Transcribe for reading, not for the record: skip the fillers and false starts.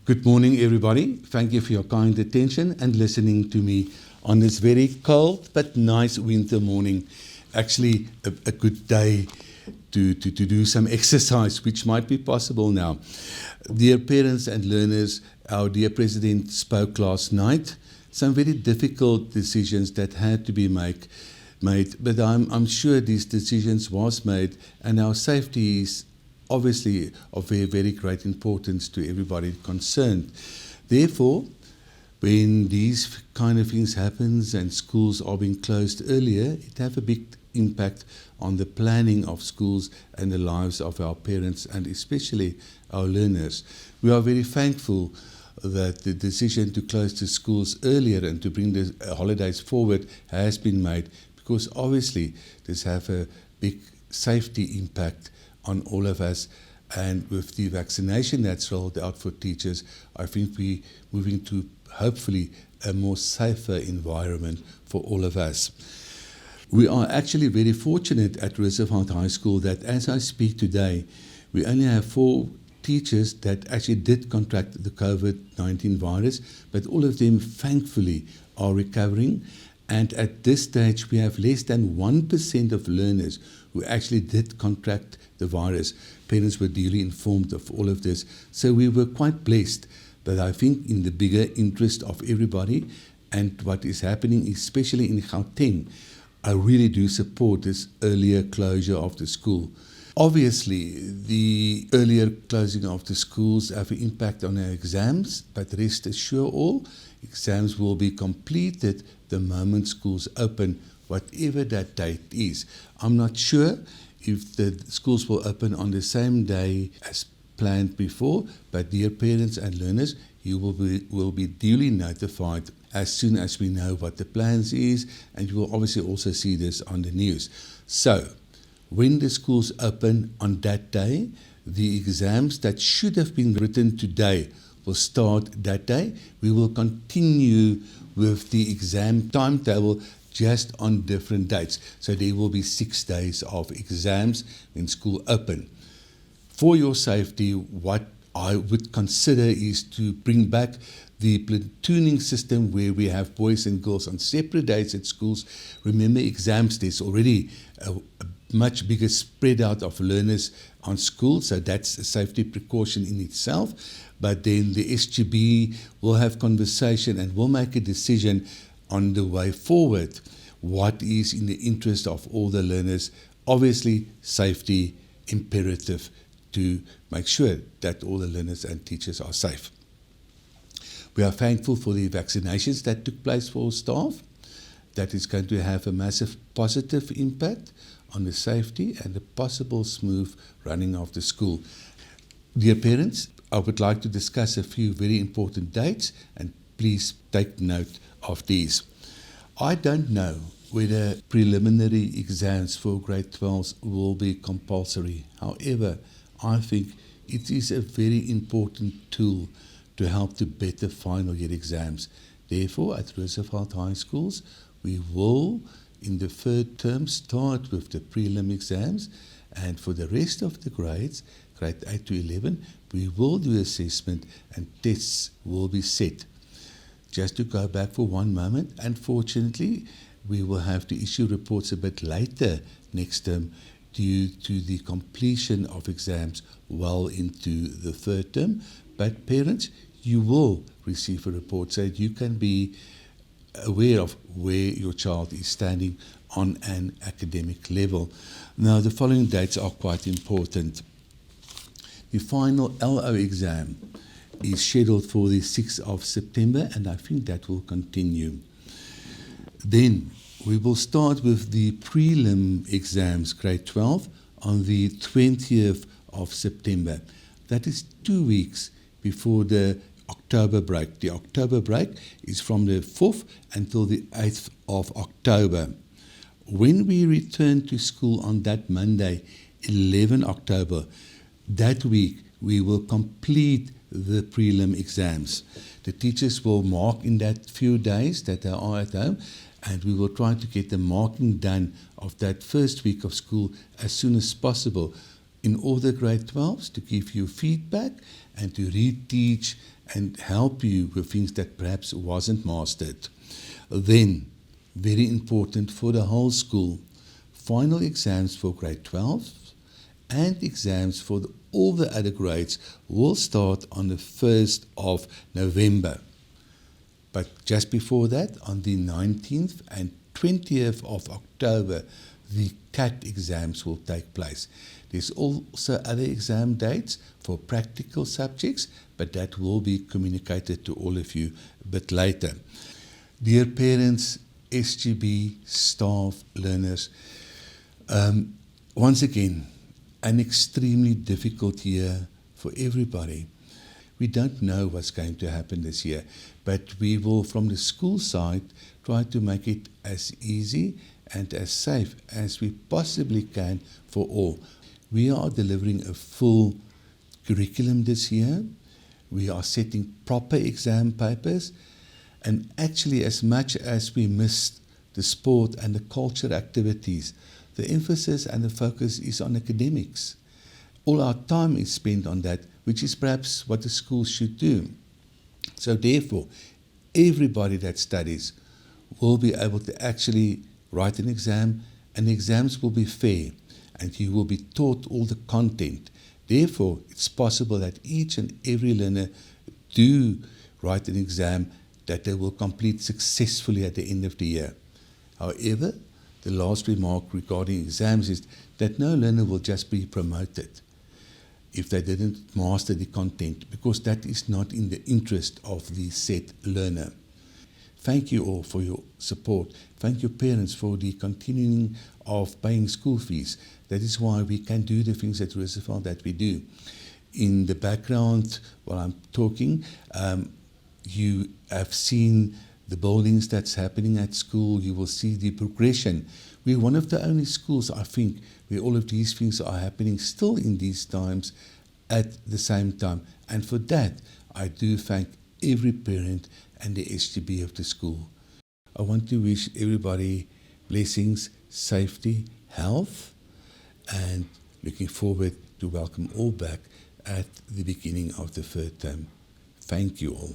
Good morning, everybody. Thank you for your kind attention and listening to me on this very cold but nice winter morning. Actually, a good day to do some exercise, which might be possible now. Dear parents and learners, our dear President spoke last night. Some very difficult decisions that had to be made, but I'm sure these decisions was made, and our safety is obviously of very, very great importance to everybody concerned. Therefore, when these kind of things happens and schools are being closed earlier, it have a big impact on the planning of schools and the lives of our parents and especially our learners. We are very thankful that the decision to close the schools earlier and to bring the holidays forward has been made, because obviously this have a big safety impact on all of us, and with the vaccination that's rolled out for teachers, I think we're moving to hopefully a more safer environment for all of us. We are actually very fortunate at Roosevelt High School that as I speak today, we only have 4 teachers that actually did contract the COVID-19 virus, but all of them thankfully are recovering. And at this stage, we have less than 1% of learners who actually did contract the virus. Parents were duly informed of all of this. So we were quite blessed. But I think in the bigger interest of everybody and what is happening, especially in Gauteng, I really do support this earlier closure of the school. Obviously, the earlier closing of the schools have an impact on our exams, but rest assured all, exams will be completed the moment schools open, whatever that date is. I'm not sure if the schools will open on the same day as planned before, but dear parents and learners, you will be duly notified as soon as we know what the plans is, and you will obviously also see this on the news. So, when the schools open on that day, the exams that should have been written today will start that day. We will continue with the exam timetable just on different dates. So there will be 6 days of exams when school open. For your safety, what I would consider is to bring back the platooning system where we have boys and girls on separate days at schools. Remember, exams, there's already a much bigger spread out of learners on school, so that's a safety precaution in itself. But then the SGB will have conversation and will make a decision on the way forward, what is in the interest of all the learners. Obviously, safety imperative to make sure that all the learners and teachers are safe. We are thankful for the vaccinations that took place for staff. That is going to have a massive positive impact on the safety and the possible smooth running of the school. Dear parents, I would like to discuss a few very important dates, and please take note of these. I don't know whether preliminary exams for grade 12s will be compulsory. However, I think it is a very important tool to help to better final year exams. Therefore, at Roosevelt High Schools, we will, in the third term, start with the prelim exams, and for the rest of the grades, grade 8 to 11, we will do assessment and tests will be set. Just to go back for one moment, unfortunately, we will have to issue reports a bit later next term due to the completion of exams well into the third term. But parents, you will receive a report so that you can be aware of where your child is standing on an academic level. Now, the following dates are quite important. The final LO exam is scheduled for the 6th of September, and I think that will continue. Then we will start with the prelim exams, grade 12, on the 20th of September. That is 2 weeks before the October break. The October break is from the 4th until the 8th of October. When we return to school on that Monday, 11 October, that week we will complete the prelim exams. The teachers will mark in that few days that they are at home, and we will try to get the marking done of that first week of school as soon as possible in all the grade 12s to give you feedback and to reteach and help you with things that perhaps wasn't mastered. Then, very important for the whole school, final exams for grade 12 and exams for all the other grades will start on the 1st of November. But just before that, on the 19th and 20th of October, the CAT exams will take place. There's also other exam dates for practical subjects, but that will be communicated to all of you a bit later. Dear parents, SGB, staff, learners, once again, an extremely difficult year for everybody. We don't know what's going to happen this year, but we will, from the school side, try to make it as easy and as safe as we possibly can for all. We are delivering a full curriculum this year. We are setting proper exam papers, and actually, as much as we missed the sport and the culture activities, the emphasis and the focus is on academics. All our time is spent on that, which is perhaps what the school should do. So therefore, everybody that studies will be able to actually write an exam, and the exams will be fair, and you will be taught all the content. Therefore, it's possible that each and every learner do write an exam that they will complete successfully at the end of the year. However, the last remark regarding exams is that no learner will just be promoted if they didn't master the content, because that is not in the interest of the said learner. Thank you all for your support. Thank you parents for the continuing of paying school fees. That is why we can do the things at Roosevelt that we do. In the background, while I'm talking, you have seen the buildings that's happening at school. You will see the progression. We're one of the only schools, I think, where all of these things are happening still in these times at the same time. And for that, I do thank every parent and the SGB of the school. I want to wish everybody blessings, safety, health, and looking forward to welcome all back at the beginning of the third term. Thank you all.